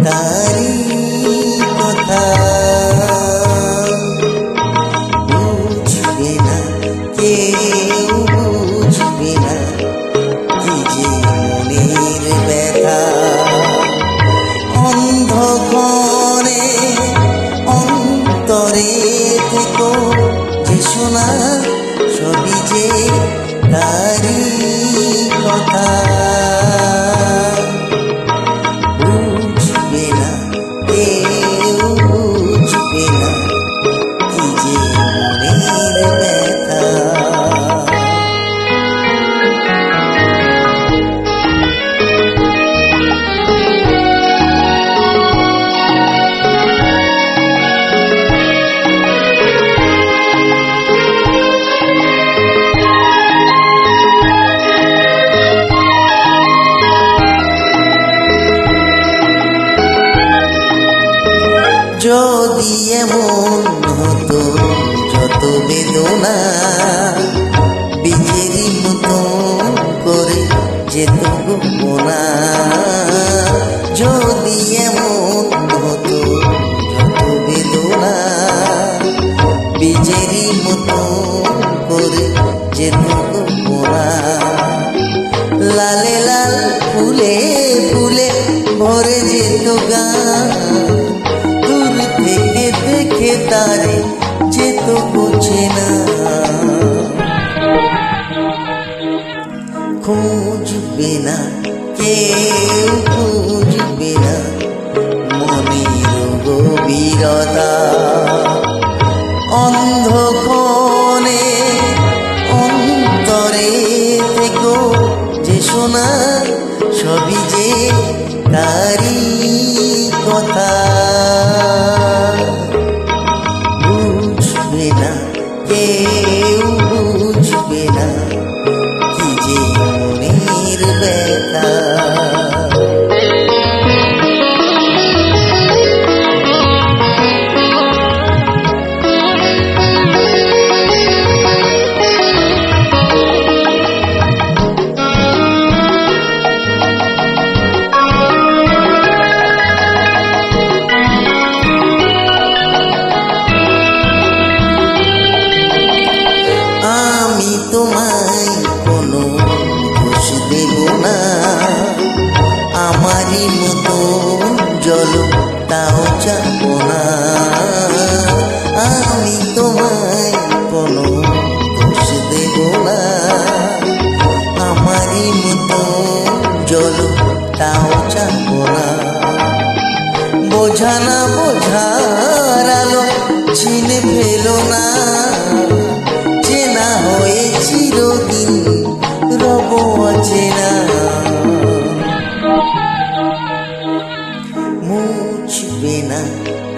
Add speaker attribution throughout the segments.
Speaker 1: তারি কথা বুঝবে না, কেউ বুঝবে না কি যে মনের ব্যথা। অন্ধকারে অন্তরে থেকো যে শোনা, সবই যে তারি কথা। বুঝবে না, কেউ বুঝবে না কি যে মনের ব্যথা। যদি এমন হতো যত বেদনা বীজেরই মতো করে যেত গোপনা। যদি এমন হতো যত বেদনা বীজেরই মতো করে যেত গোপনা। লালে লাল ফুলে ফুলে ভরে যেত গান, দূর থেকে দেখে তারে যেত বোঝে না। খুঁজবে না, কেউ খুঁজবে না মনের গভীরতা। অন্ধকারে অন্তরে থেকো যে শোনা, সবই যে তারি কথা। বুঝবে না, কেউ বুঝবে না কি যে মনের ব্যথা। আমি তোমায় কোনো দোষ দেব না, আমারই মতো জল তাও চাব না। আমি তোমায় কোনো দোষ দেব না, আমারই মতো জল তাও চাব না। বোঝা না বোঝার আলো চিনে ফেলো না, চেনা হয়ে চিরদিন রব অচেনা। মুছবে না,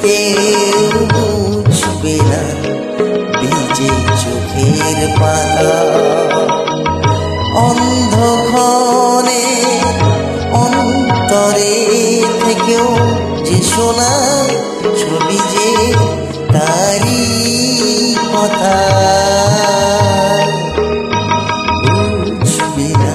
Speaker 1: কেউ মুছবে না ভিজে চোখের পাতা। অন্ধকারে অন্তরে থেকেও যে শোনা, ছবি যে তারি কথা। বুঝবে না,